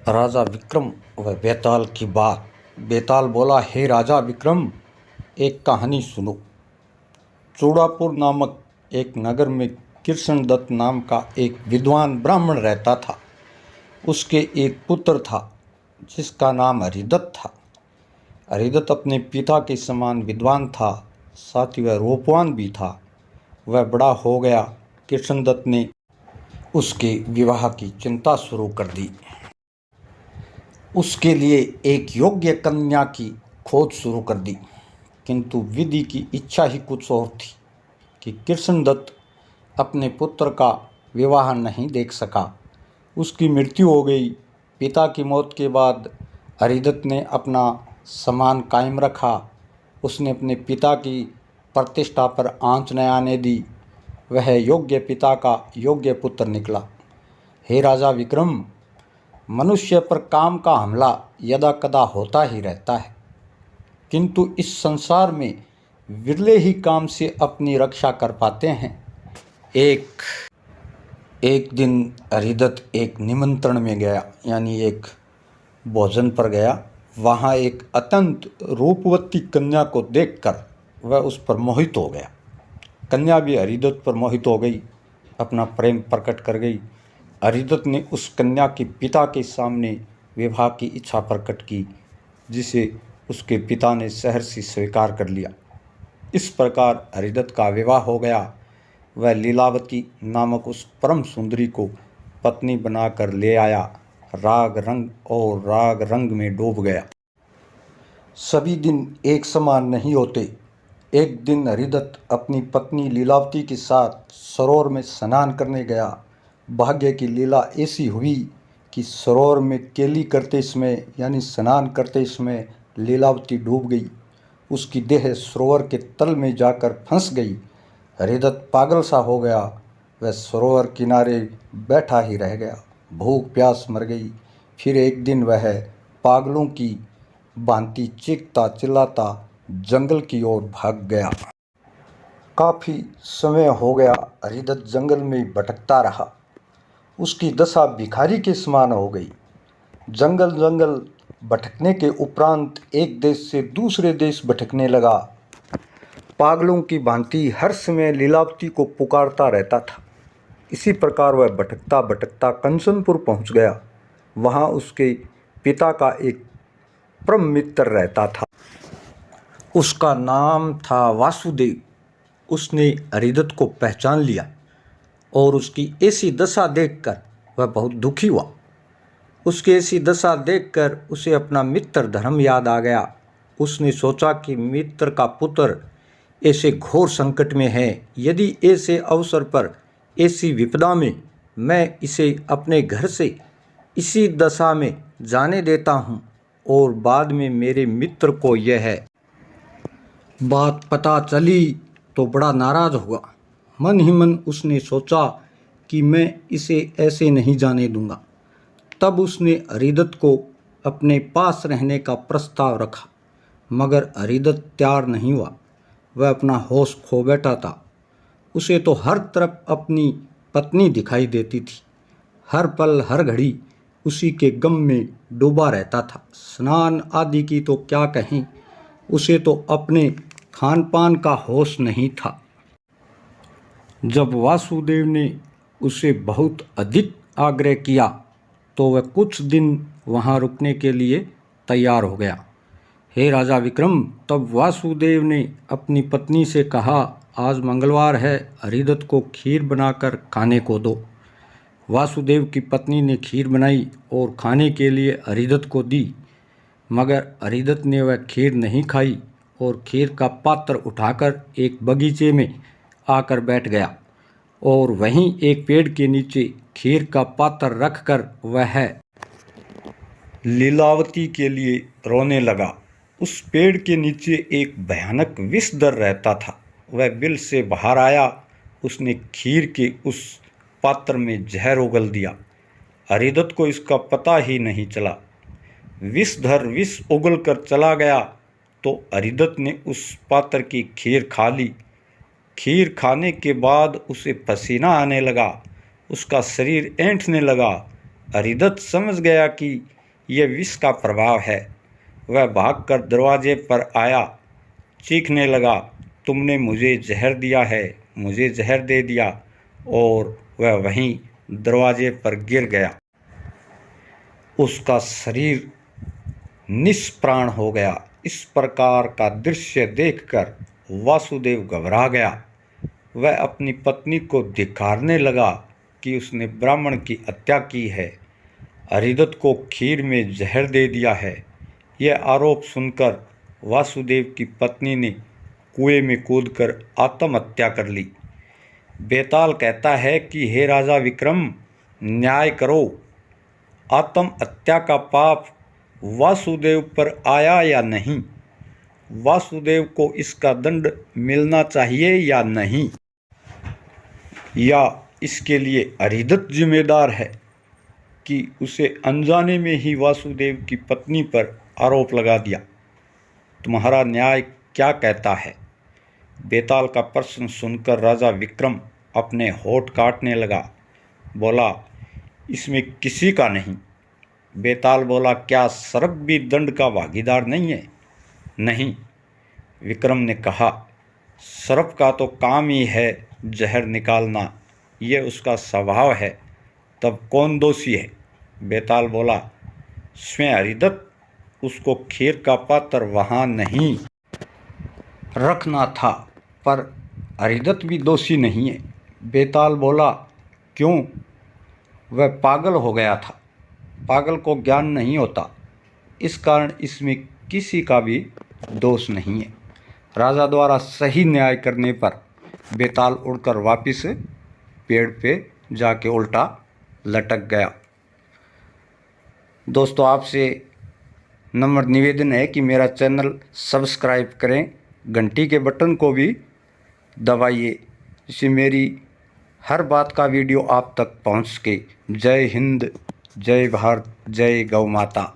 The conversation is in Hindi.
राजा विक्रम व बेताल की बात। बेताल बोला, हे राजा विक्रम, एक कहानी सुनो। चूड़ापुर नामक एक नगर में कृष्णदत्त नाम का एक विद्वान ब्राह्मण रहता था। उसके एक पुत्र था जिसका नाम हरिदत्त था। हरिदत्त अपने पिता के समान विद्वान था, साथ ही वह रूपवान भी था। वह बड़ा हो गया। कृष्णदत्त ने उसके विवाह की चिंता शुरू कर दी। उसके लिए एक योग्य कन्या की खोज शुरू कर दी, किंतु विधि की इच्छा ही कुछ और थी कि कृष्णदत्त अपने पुत्र का विवाह नहीं देख सका। उसकी मृत्यु हो गई। पिता की मौत के बाद हरिदत्त ने अपना सम्मान कायम रखा। उसने अपने पिता की प्रतिष्ठा पर आंच न आने दी। वह योग्य पिता का योग्य पुत्र निकला। हे राजा विक्रम, मनुष्य पर काम का हमला यदा कदा होता ही रहता है, किंतु इस संसार में विरले ही काम से अपनी रक्षा कर पाते हैं। एक दिन हरिदत्त एक निमंत्रण में गया, यानी एक भोजन पर गया। वहाँ एक अत्यंत रूपवती कन्या को देखकर वह उस पर मोहित हो गया। कन्या भी हरिदत्त पर मोहित हो गई, अपना प्रेम प्रकट कर गई। हरिदत्त ने उस कन्या के पिता के सामने विवाह की इच्छा प्रकट की, जिसे उसके पिता ने सहर्षि स्वीकार कर लिया। इस प्रकार हरिदत्त का विवाह हो गया। वह लीलावती नामक उस परम सुंदरी को पत्नी बनाकर ले आया। राग रंग में डूब गया। सभी दिन एक समान नहीं होते। एक दिन हरिदत्त अपनी पत्नी लीलावती के साथ सरोवर में स्नान करने गया। भाग्य की लीला ऐसी हुई कि सरोवर में केली करते समय, यानी स्नान करते समय, लीलावती डूब गई। उसकी देह सरोवर के तल में जाकर फंस गई। हरिदत्त पागल सा हो गया। वह सरोवर किनारे बैठा ही रह गया। भूख प्यास मर गई। फिर एक दिन वह पागलों की भांति चीखता चिल्लाता जंगल की ओर भाग गया। काफ़ी समय हो गया हरिदत्त जंगल में भटकता रहा। उसकी दशा भिखारी के समान हो गई। जंगल भटकने के उपरांत एक देश से दूसरे देश भटकने लगा। पागलों की भांति हर समय लीलावती को पुकारता रहता था। इसी प्रकार वह भटकता भटकता कंचनपुर पहुंच गया। वहां उसके पिता का एक परम मित्र रहता था। उसका नाम था वासुदेव। उसने हरिदत्त को पहचान लिया और उसकी ऐसी दशा देखकर वह बहुत दुखी हुआ। उसकी ऐसी दशा देखकर उसे अपना मित्र धर्म याद आ गया। उसने सोचा कि मित्र का पुत्र ऐसे घोर संकट में है, यदि ऐसे अवसर पर, ऐसी विपदा में मैं इसे अपने घर से इसी दशा में जाने देता हूँ और बाद में मेरे मित्र को यह बात पता चली तो बड़ा नाराज हुआ। मन ही मन उसने सोचा कि मैं इसे ऐसे नहीं जाने दूंगा। तब उसने हरिदत्त को अपने पास रहने का प्रस्ताव रखा, मगर हरिदत्त तैयार नहीं हुआ। वह अपना होश खो बैठा था। उसे तो हर तरफ अपनी पत्नी दिखाई देती थी। हर पल हर घड़ी उसी के गम में डूबा रहता था। स्नान आदि की तो क्या कहें, उसे तो अपने खान पान का होश नहीं था। जब वासुदेव ने उसे बहुत अधिक आग्रह किया तो वह कुछ दिन वहाँ रुकने के लिए तैयार हो गया। हे राजा विक्रम, तब वासुदेव ने अपनी पत्नी से कहा, आज मंगलवार है, हरिदत्त को खीर बनाकर खाने को दो। वासुदेव की पत्नी ने खीर बनाई और खाने के लिए हरिदत्त को दी, मगर हरिदत्त ने वह खीर नहीं खाई और खीर का पात्र उठाकर एक बगीचे में आकर बैठ गया और वहीं एक पेड़ के नीचे खीर का पात्र रखकर वह लीलावती के लिए रोने लगा। उस पेड़ के नीचे एक भयानक विषधर रहता था। वह बिल से बाहर आया। उसने खीर के उस पात्र में जहर उगल दिया। हरिदत्त को इसका पता ही नहीं चला। विषधर विष उगल कर चला गया तो हरिदत्त ने उस पात्र की खीर खा ली। खीर खाने के बाद उसे पसीना आने लगा। उसका शरीर ऐंठने लगा। अरिदत्त समझ गया कि यह विष का प्रभाव है। वह भागकर दरवाजे पर आया, चीखने लगा, तुमने मुझे जहर दिया है, मुझे जहर दे दिया। और वह वहीं दरवाजे पर गिर गया। उसका शरीर निष्प्राण हो गया। इस प्रकार का दृश्य देखकर वासुदेव घबरा गया। वह अपनी पत्नी को धिक्कारने लगा कि उसने ब्राह्मण की हत्या की है, अरिदत्त को खीर में जहर दे दिया है। यह आरोप सुनकर वासुदेव की पत्नी ने कुएं में कूदकर आत्महत्या कर ली। बेताल कहता है कि हे राजा विक्रम, न्याय करो। आत्महत्या का पाप वासुदेव पर आया या नहीं? वासुदेव को इसका दंड मिलना चाहिए या नहीं? या इसके लिए अरिदत्त जिम्मेदार है कि उसे अनजाने में ही वासुदेव की पत्नी पर आरोप लगा दिया? तुम्हारा न्याय क्या कहता है? बेताल का प्रश्न सुनकर राजा विक्रम अपने होठ काटने लगा। बोला, इसमें किसी का नहीं। बेताल बोला, क्या सर्प भी दंड का भागीदार नहीं है? नहीं। विक्रम ने कहा, सर्प का तो काम ही है जहर निकालना, यह उसका स्वभाव है, तब कौन दोषी है? बेताल बोला, स्वयं अरिदत्त। उसको खीर का पात्र वहाँ नहीं रखना था, पर अरिदत्त भी दोषी नहीं है। बेताल बोला, क्यों? वह पागल हो गया था। पागल को ज्ञान नहीं होता, इस कारण इसमें किसी का भी दोष नहीं है। राजा द्वारा सही न्याय करने पर बेताल उड़कर वापस पेड़ पे जाके उल्टा लटक गया। दोस्तों, आपसे नम्र निवेदन है कि मेरा चैनल सब्सक्राइब करें, घंटी के बटन को भी दबाइए, जिससे मेरी हर बात का वीडियो आप तक पहुंच सके। जय हिंद, जय भारत, जय गौ माता।